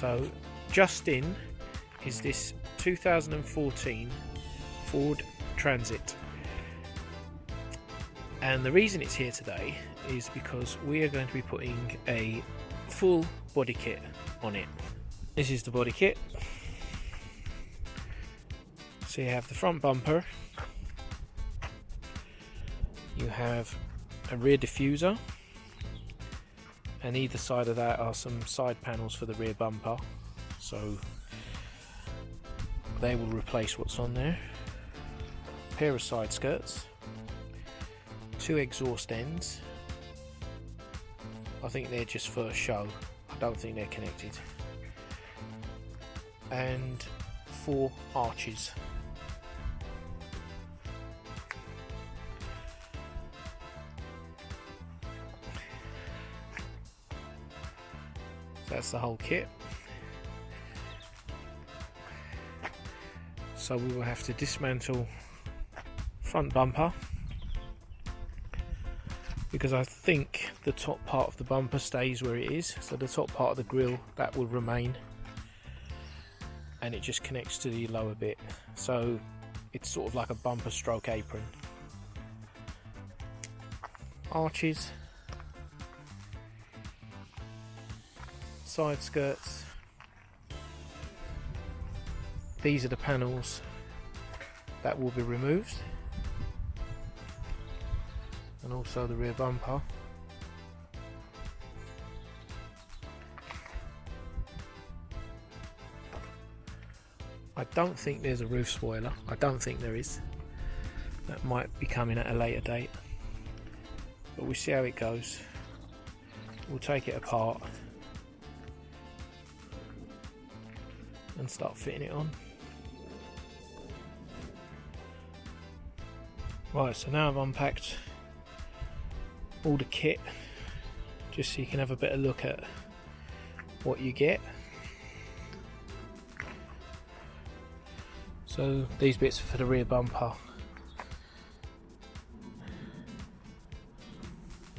So just in is this 2014 Ford Transit, and the reason it's here today is because we are going to be putting a full body kit on it. This is the body kit. So you have the front bumper, you have a rear diffuser, and either side of that are some side panels for the rear bumper, so they will replace what's on there. A pair of side skirts, 2 exhaust ends. I think they're just for show, I don't think they're connected, and 4 arches. That's the whole kit. So we will have to dismantle front bumper, because I think the top part of the bumper stays where it is, so the top part of the grille, that will remain, and it just connects to the lower bit, so it's sort of like a bumper stroke apron. Arches, side skirts, these are the panels that will be removed, and also the rear bumper. I don't think there's a roof spoiler, I don't think there is. That might be coming at a later date, but we'll see how it goes. We'll take it apart and start fitting it on. Right, so now I've unpacked all the kit, just so you can have a better look at what you get. So these bits are for the rear bumper,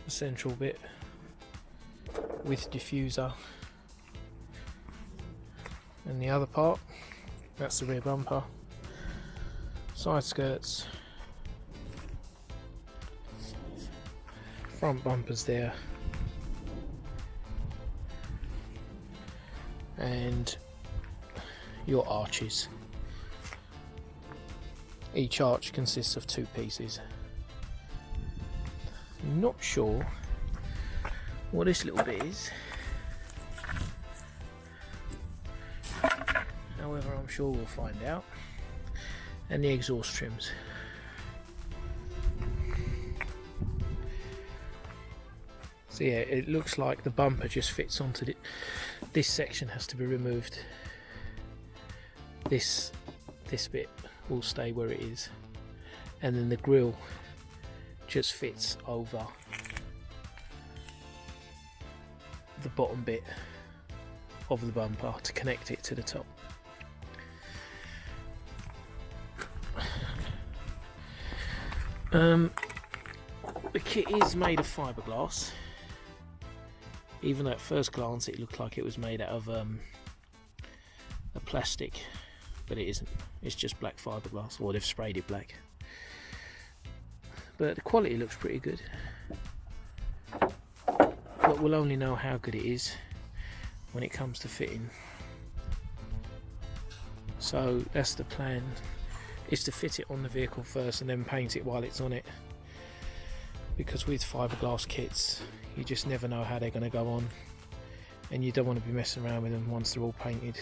the central bit with diffuser, and the other part, that's the rear bumper, side skirts, front bumpers there, and your arches. Each arch consists of 2 pieces. I'm not sure what this little bit is, however I'm sure we'll find out. And the exhaust trims. So yeah, it looks like the bumper just fits onto it. This section has to be removed. This bit will stay where it is, and then the grille just fits over the bottom bit of the bumper to connect it to the top. The kit is made of fiberglass, even though at first glance it looked like it was made out of a plastic, but it isn't. It's just black fiberglass, or they've sprayed it black. But the quality looks pretty good, but we'll only know how good it is when it comes to fitting. So that's the plan, is to fit it on the vehicle first and then paint it while it's on it, because with fiberglass kits you just never know how they're going to go on, and you don't want to be messing around with them once they're all painted.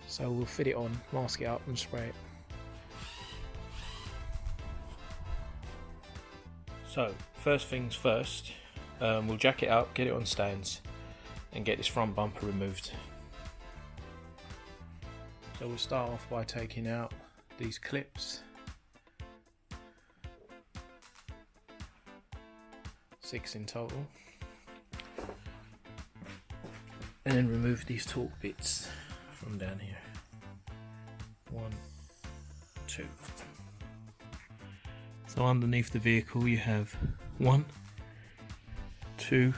So we'll fit it on, mask it up and spray it. So first things first, we'll jack it up, get it on stands, and get this front bumper removed. So we'll start off by taking out these clips. 6 in total. And then remove these torque bits from down here. 1, 2. So underneath the vehicle you have 1, 2,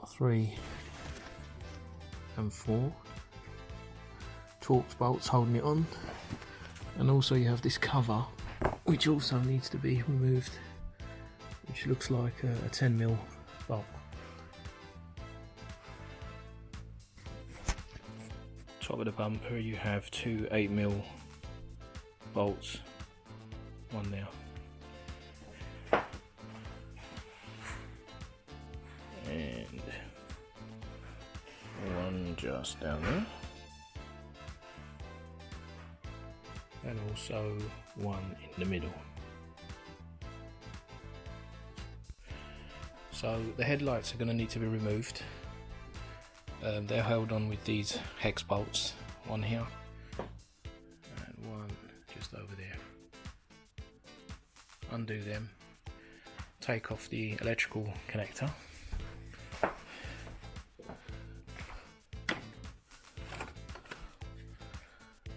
3, and 4 Torx bolts holding it on, and also you have this cover which also needs to be removed, which looks like a 10mm bolt. Top of the bumper you have 2 8mm bolts, one there and one just down there, and also one in the middle. So the headlights are going to need to be removed. They're held on with these hex bolts, one here and one just over there. Undo them, take off the electrical connector,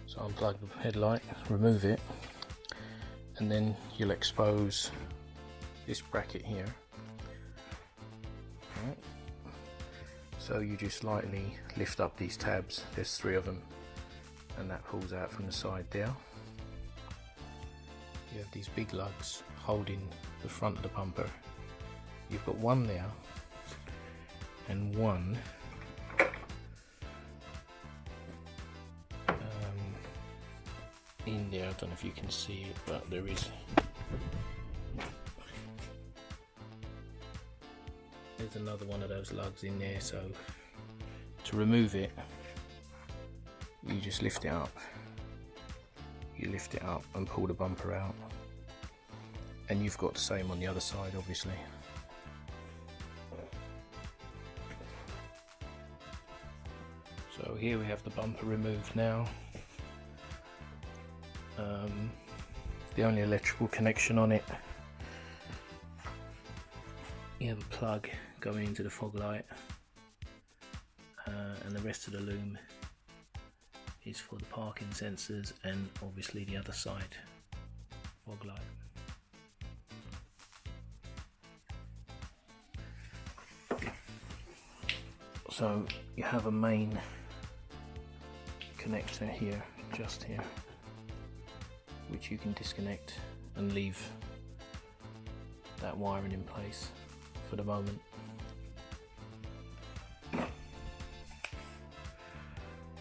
so unplug the headlight, remove it, and then you'll expose this bracket here. Right. So you just lightly lift up these tabs, there's 3 of them, and that pulls out from the side there. You have these big lugs holding the front of the bumper. You've got one there and one in there. I don't know if you can see it, but there is. There's another one of those lugs in there, so to remove it, you just lift it up. You lift it up and pull the bumper out. And you've got the same on the other side, obviously. So here we have the bumper removed now. The only electrical connection on it, you have a plug going into the fog light, and the rest of the loom is for the parking sensors and obviously the other side fog light. So you have a main connector here, just here, which you can disconnect and leave that wiring in place for the moment.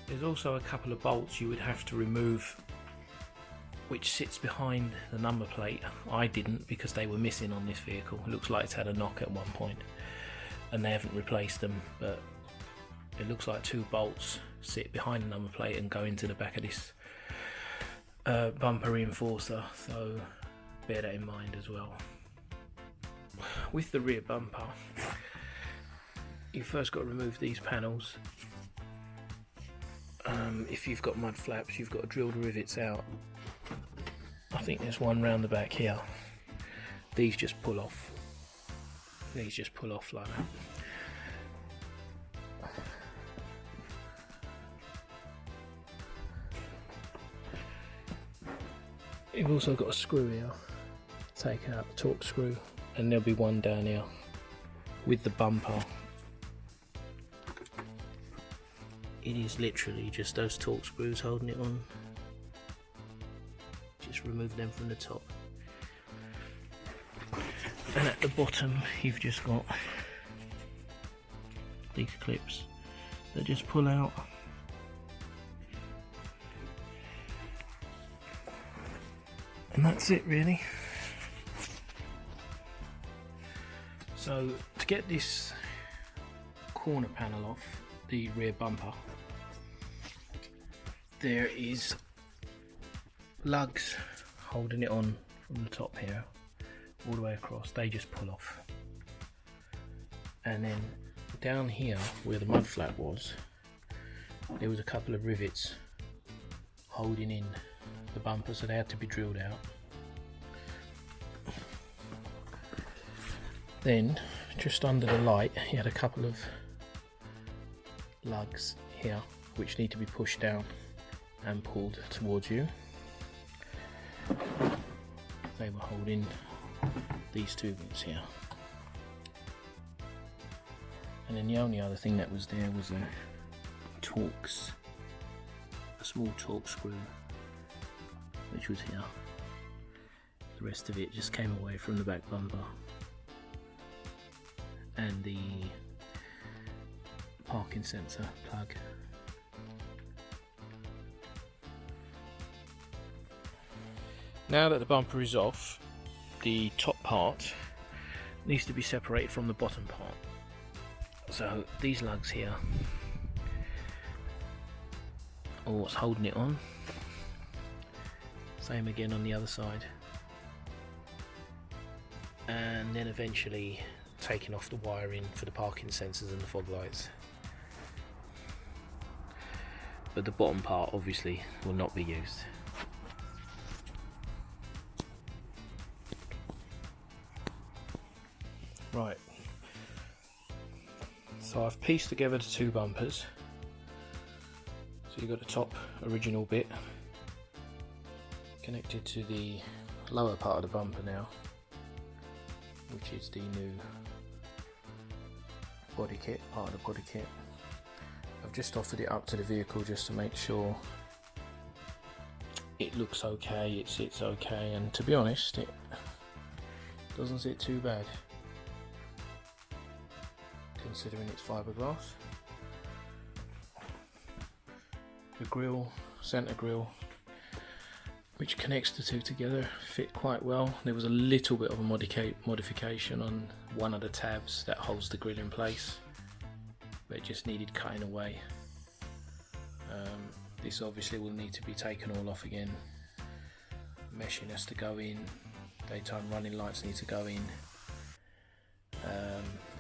There's also a couple of bolts you would have to remove, which sits behind the number plate. I didn't, because they were missing on this vehicle. It looks like it's had a knock at one point and they haven't replaced them, but it looks like 2 bolts sit behind the number plate and go into the back of this bumper reinforcer, so bear that in mind as well. With the rear bumper, you've first got to remove these panels. If you've got mud flaps, you've got to drill the rivets out. I think there's one round the back here. These just pull off. These just pull off like that. You've also got a screw here, take out the Torx screw, and there'll be one down here with the bumper. It is literally just those Torx screws holding it on. Just remove them from the top. And at the bottom you've just got these clips that just pull out. And that's it really. So to get this corner panel off the rear bumper, there is lugs holding it on from the top here all the way across. They just pull off. And then down here where the mud flap was, there was a couple of rivets holding in the bumper, so they had to be drilled out. Then just under the light you had a couple of lugs here which need to be pushed down and pulled towards you. They were holding these 2 bits here. And then the only other thing that was there was a small Torx screw, which was here. The rest of it just came away from the back bumper, and the parking sensor plug. Now that the bumper is off, the top part needs to be separated from the bottom part. So these lugs here are what's holding it on. Same again on the other side. And then eventually taking off the wiring for the parking sensors and the fog lights. But the bottom part obviously will not be used. Right, so I've pieced together the two bumpers. So you've got the top original bit connected to the lower part of the bumper now, which is the new body kit, part of the body kit. I've just offered it up to the vehicle just to make sure it looks okay, it sits okay, and to be honest, it doesn't sit too bad, considering it's fiberglass. The grille, centre grille, which connects the two together, fit quite well. There was a little bit of a modification on one of the tabs that holds the grille in place, but it just needed cutting away. This obviously will need to be taken all off again. Meshing has to go in, daytime running lights need to go in.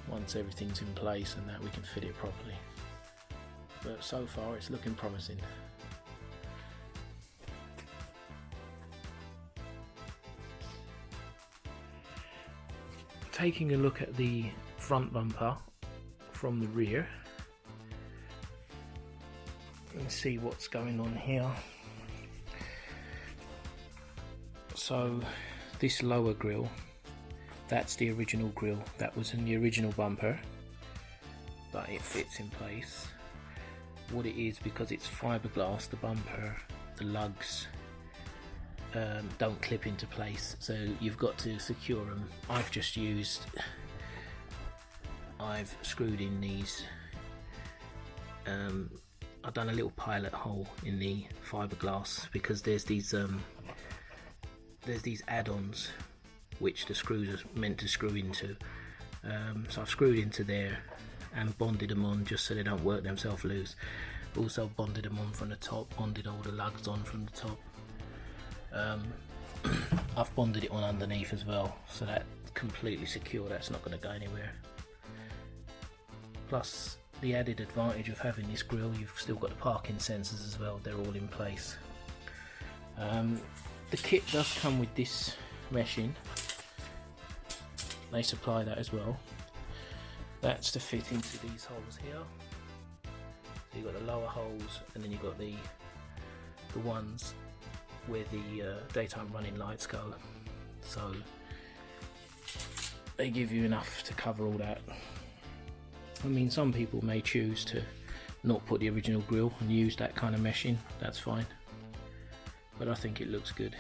Once everything's in place and that, we can fit it properly. But so far it's looking promising. Taking a look at the front bumper from the rear and see what's going on here. So this lower grille, that's the original grille that was in the original bumper, but it fits in place. What it is, because it's fiberglass, the bumper, the lugs don't clip into place, so you've got to secure them. I've screwed in these. I've done a little pilot hole in the fiberglass because there's these add-ons which the screws are meant to screw into. So I've screwed into there and bonded them on just so they don't work themselves loose. Also bonded them on from the top, bonded all the lugs on from the top. I've bonded it on underneath as well, so that's completely secure, that's not going to go anywhere. Plus the added advantage of having this grille, you've still got the parking sensors as well, they're all in place. The kit does come with this meshing, they supply that as well. That's to fit into these holes here. So you've got the lower holes, and then you've got the ones where the daytime running lights go. So they give you enough to cover all that. I mean, some people may choose to not put the original grille and use that kind of meshing, that's fine. But I think it looks good.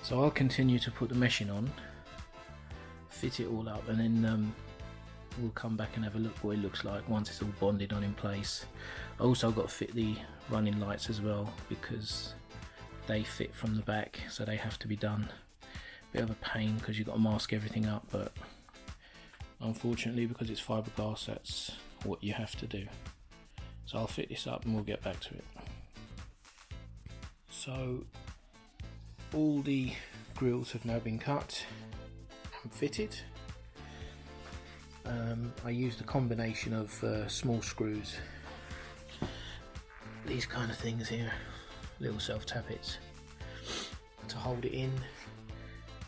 So I'll continue to put the meshing on, fit it all up, and then we'll come back and have a look what it looks like once it's all bonded on in place. I also got to fit the running lights as well because they fit from the back, so they have to be done. Bit of a pain because you've got to mask everything up, but unfortunately because it's fiberglass, that's what you have to do. So I'll fit this up and we'll get back to it. So all the grills have now been cut and fitted. I used a combination of small screws, these kind of things here, little self-tappets, to hold it in,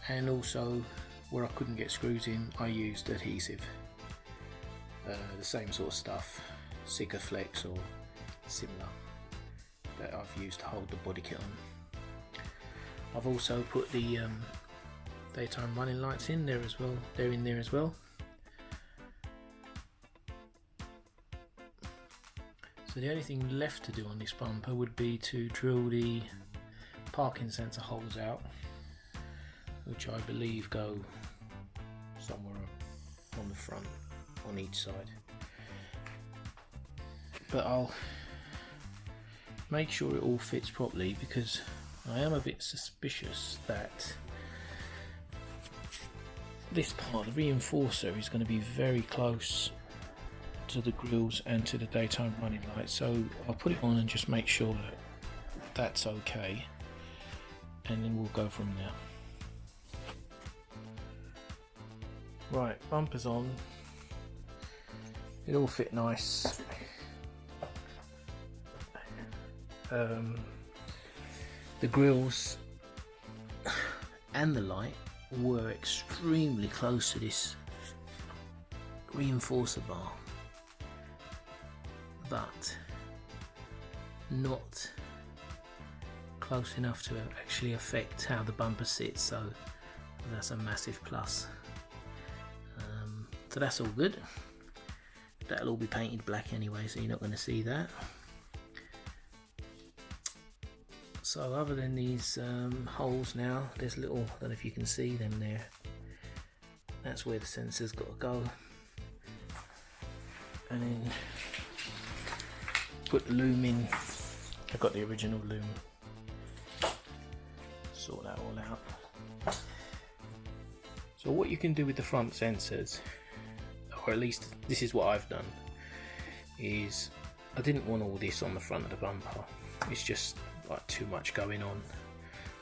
and also where I couldn't get screws in, I used adhesive, the same sort of stuff, Sikaflex or similar, that I've used to hold the body kit on. I've also put the daytime running lights in there as well, they're in there as well. So the only thing left to do on this bumper would be to drill the parking sensor holes out, which I believe go somewhere on the front on each side. But I'll make sure it all fits properly, because I am a bit suspicious that this part, the reinforcer, is going to be very close to the grills and to the daytime running lights, so I'll put it on and just make sure that that's okay, and then we'll go from there. Right, bumpers on. It all fit nice. The grills and the light were extremely close to this reinforcer bar, but not close enough to actually affect how the bumper sits, so that's a massive plus. So that's all good. That'll all be painted black anyway, so you're not going to see that. So other than these holes now, there's little, I don't know if you can see them there, that's where the sensor's got to go. And then put the loom in. I've got the original loom. Sort that all out. So what you can do with the front sensors, or at least this is what I've done, is I didn't want all this on the front of the bumper. It's just like too much going on.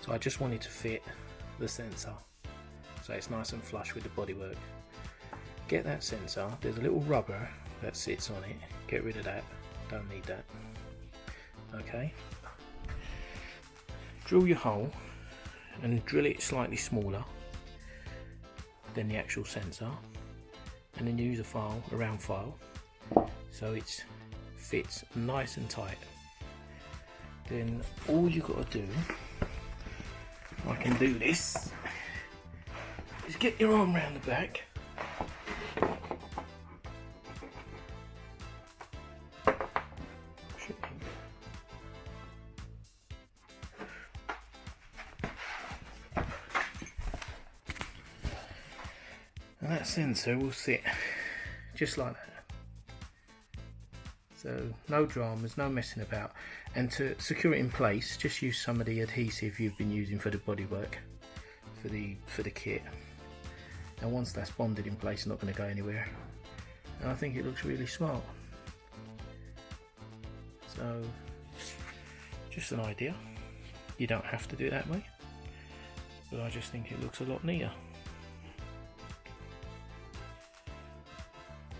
So I just wanted to fit the sensor so it's nice and flush with the bodywork. Get that sensor, there's a little rubber that sits on it, get rid of that, don't need that. Okay. Drill your hole and drill it slightly smaller than the actual sensor, and then use a file, a round file, so it fits nice and tight. Then all you got to do, if I can do this, is get your arm round the back, and that sensor will sit just like that. So no dramas, no messing about. And to secure it in place, just use some of the adhesive you've been using for the bodywork, for the kit. And once that's bonded in place, it's not going to go anywhere. And I think it looks really smart. So just an idea. You don't have to do it that way, but I just think it looks a lot neater.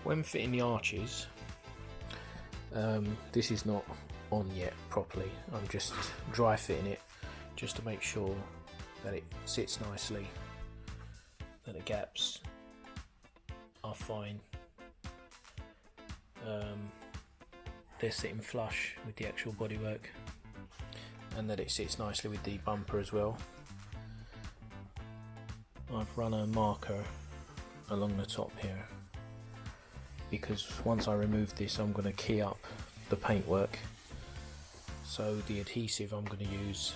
When fitting the arches, this is not on yet properly. I'm just dry fitting it just to make sure that it sits nicely, that the gaps are fine, they're sitting flush with the actual bodywork, and that it sits nicely with the bumper as well. I've run a marker along the top here, because once I remove this I'm going to key up the paintwork, so the adhesive I'm going to use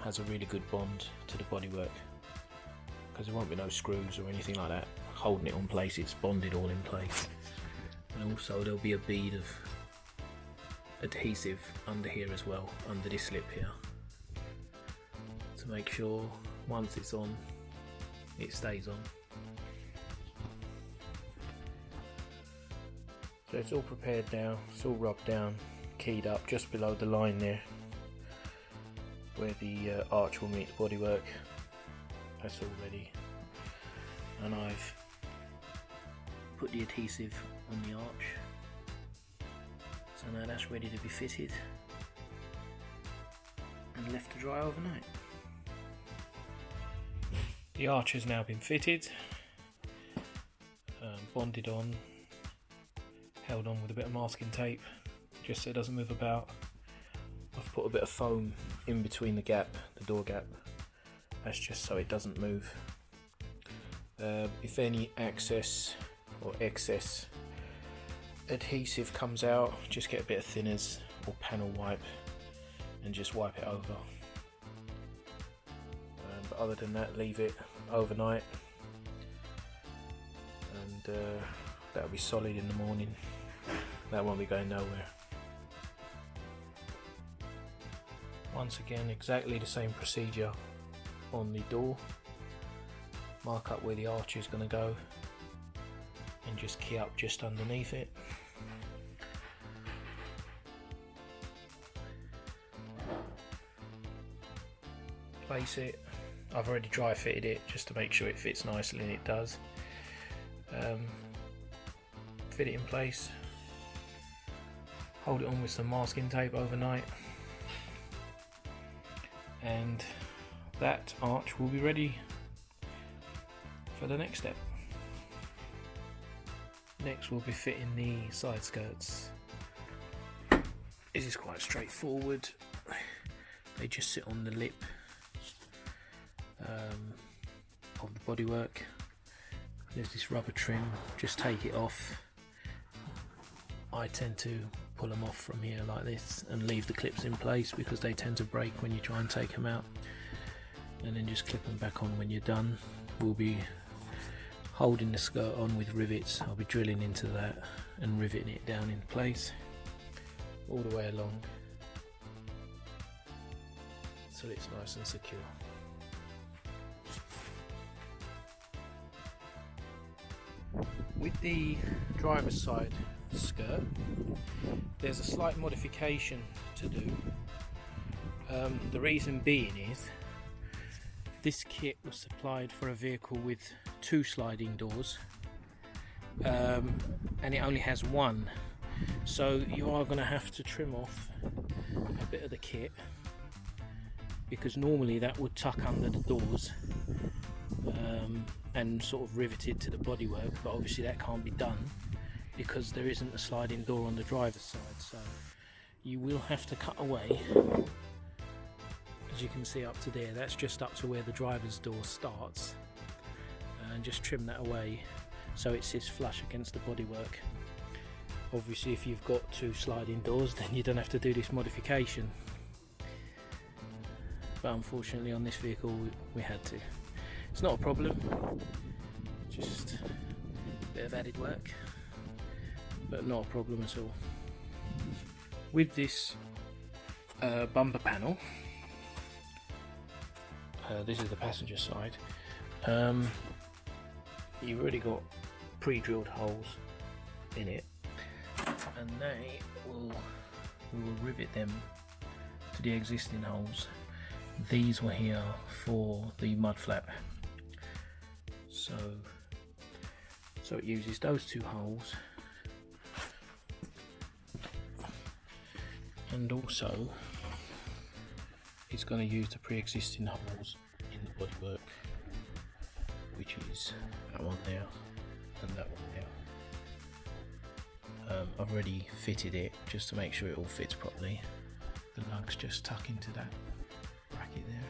has a really good bond to the bodywork, because there won't be no screws or anything like that holding it on place. It's bonded all in place. And also there'll be a bead of adhesive under here as well, under this lip here, to make sure once it's on, it stays on. So it's all prepared now, it's all rubbed down, keyed up just below the line there where the arch will meet the bodywork. That's all ready, and I've put the adhesive on the arch, so now that's ready to be fitted and left to dry overnight. The arch has now been fitted, bonded on, held on with a bit of masking tape just so it doesn't move about. I've put a bit of foam in between the gap, the door gap, that's just so it doesn't move. If any excess adhesive comes out, just get a bit of thinners or panel wipe and just wipe it over. But other than that, leave it overnight, and that'll be solid in the morning. That won't be going nowhere. Once again, exactly the same procedure on the door. Mark up where the arch is going to go and just key up just underneath it. Place it. I've already dry fitted it just to make sure it fits nicely, and it does. Fit it in place, hold it on with some masking tape overnight, and that arch will be ready for the next step. Next we'll be fitting the side skirts. This is quite straightforward. They just sit on the lip of the bodywork. There's this rubber trim, just take it off. I tend to pull them off from here like this and leave the clips in place because they tend to break when you try and take them out, and then just clip them back on when you're done. We'll be holding the skirt on with rivets. I'll be drilling into that and riveting it down in place all the way along so it's nice and secure. With the driver's side skirt, there's a slight modification to do. The reason being is this kit was supplied for a vehicle with 2 sliding doors, and it only has 1, so you are going to have to trim off a bit of the kit, because normally that would tuck under the doors and sort of riveted to the bodywork, but obviously that can't be done because there isn't a sliding door on the driver's side, so you will have to cut away. As you can see up to there, that's just up to where the driver's door starts, and just trim that away so it sits flush against the bodywork. Obviously if you've got 2 sliding doors, then you don't have to do this modification, but unfortunately on this vehicle we had to. It's not a problem, just a bit of added work, but not a problem at all. With this bumper panel, this is the passenger side, you've already got pre-drilled holes in it, and we will rivet them to the existing holes. These were here for the mud flap, so it uses those 2 holes, and also it's going to use the pre-existing holes in the bodywork, which is that one there and that one there. I've already fitted it just to make sure it all fits properly. The lugs just tuck into that bracket there,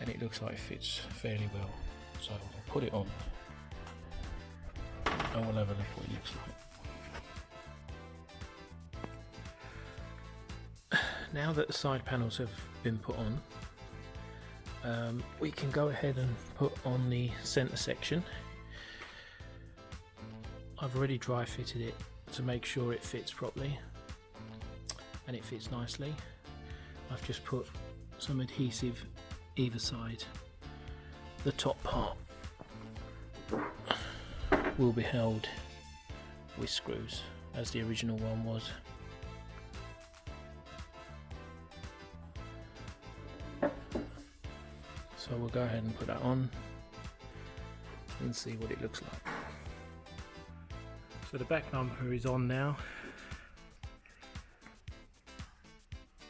and it looks like it fits fairly well, so I'll put it on and we'll have a look what it looks like. Now that the side panels have been put on, we can go ahead and put on the centre section. I've already dry fitted it to make sure it fits properly, and it fits nicely. I've just put some adhesive either side. The top part will be held with screws as the original one was. So we'll go ahead and put that on and see what it looks like. So the back bumper is on now.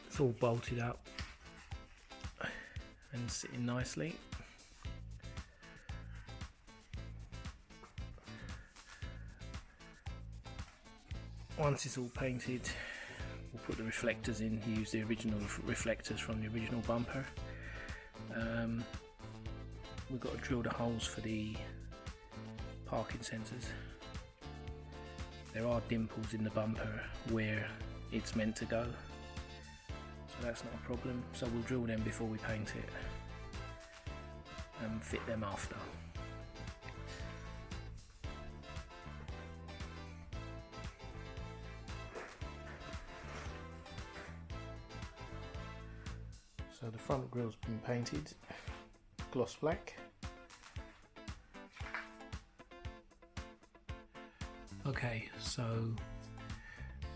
It's all bolted up and sitting nicely. Once it's all painted, we'll put the reflectors in. Use the original reflectors from the original bumper. We've got to drill the holes for the parking sensors, there are dimples in the bumper where it's meant to go, so that's not a problem. So we'll drill them before we paint it and fit them after. So the front grille's been painted gloss black. Okay, so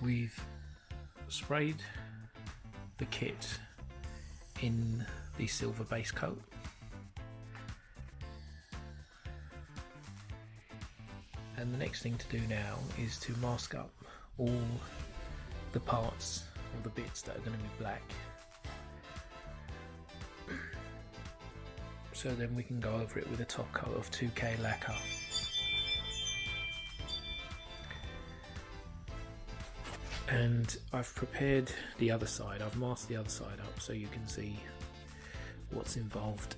we've sprayed the kit in the silver base coat. And the next thing to do now is to mask up all the parts or the bits that are going to be black. So then we can go over it with a top coat of 2K lacquer. And I've prepared the other side, I've masked the other side up so you can see what's involved.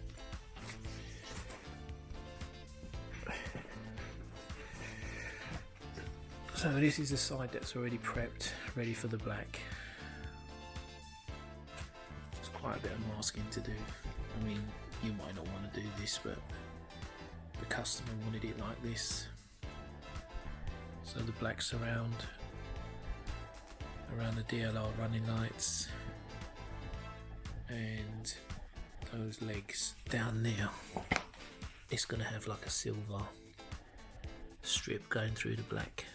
So this is the side that's already prepped, ready for the black. It's quite a bit of masking to do. I mean, you might not want to do this, but the customer wanted it like this. So the black surround around the DLR running lights and those legs down there, it's going to have like a silver strip going through the black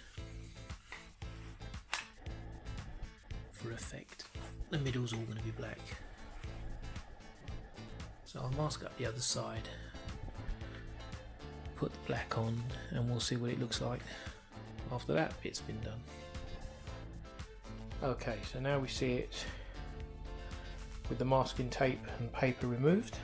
for effect. The middle's all going to be black. So I'll mask up the other side, put the black on, and we'll see what it looks like after that bit's been done. Okay, so now we see it with the masking tape and paper removed.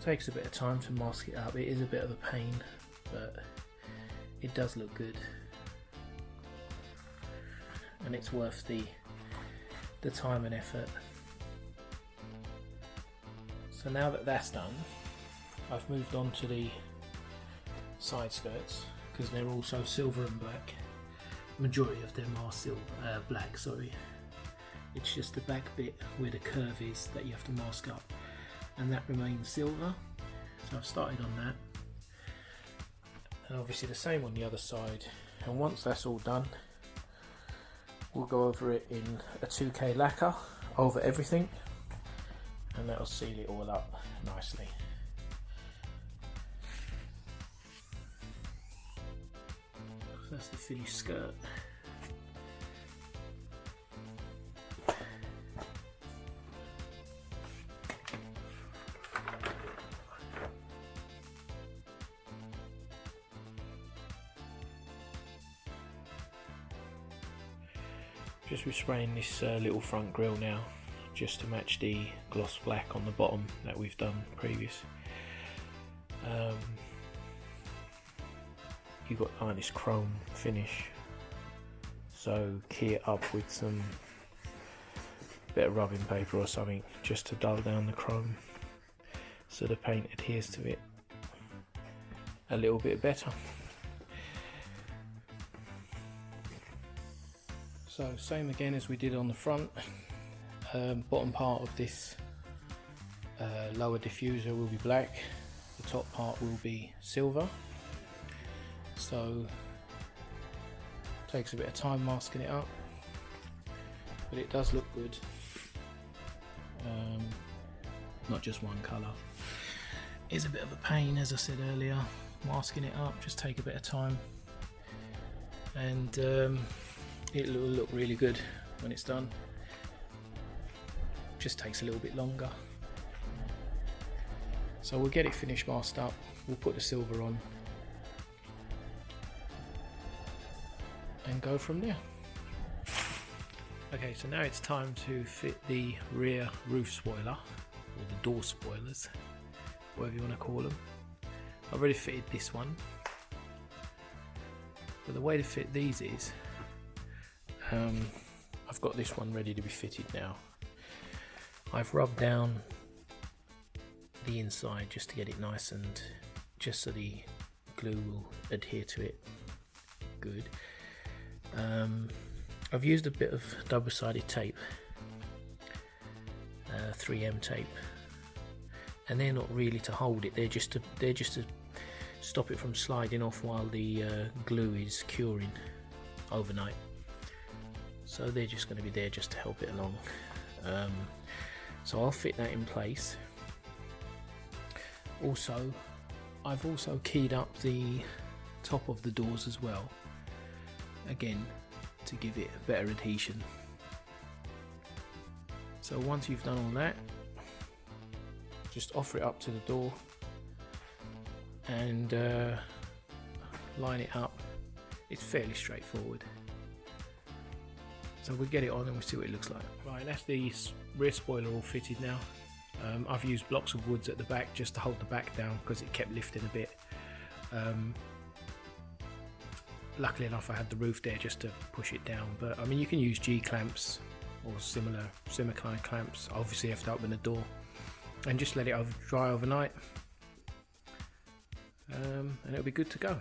Takes a bit of time to mask it up. It is a bit of a pain, but it does look good. And it's worth the time and effort. So now that that's done, I've moved on to the side skirts because they're also silver and black. Majority of them are black, sorry. It's just the back bit where the curve is that you have to mask up, and that remains silver. So I've started on that, and obviously the same on the other side. And once that's all done, we'll go over it in a 2K lacquer over everything, and that'll seal it all up nicely. So that's the finished skirt. Just respraying this little front grille now, just to match the gloss black on the bottom that we've done previous. You've got like this chrome finish, so key it up with some bit of rubbing paper or something just to dull down the chrome so the paint adheres to it a little bit better. So same again as we did on the front. Bottom part of this lower diffuser will be black, the top part will be silver. So takes a bit of time masking it up, but it does look good. Not just one colour. It's a bit of a pain, as I said earlier, masking it up. Just take a bit of time, and it will look really good when it's done. Just takes a little bit longer. So we'll get it finished masked up, we'll put the silver on and go from there. Okay, so now it's time to fit the rear roof spoiler, or the door spoilers, whatever you want to call them. I've already fitted this one, But the way to fit these is, I've got this one ready to be fitted now. I've rubbed down the inside just to get it nice and just so the glue will adhere to it good. I've used a bit of double-sided tape, 3M tape, and they're not really to hold it, they're just to stop it from sliding off while the glue is curing overnight. So they're just going to be there just to help it along. So I'll fit that in place. Also, I've also keyed up the top of the doors as well, again to give it a better adhesion. So once you've done all that, just offer it up to the door and line it up. It's fairly straightforward. So we'll get it on and we'll see what it looks like. Right, that's the rear spoiler all fitted now. I've used blocks of woods at the back just to hold the back down because it kept lifting a bit. Luckily enough I had the roof there just to push it down, but I mean you can use G-clamps or similar kind of clamps. Obviously you have to open the door and just let it dry overnight, and it'll be good to go.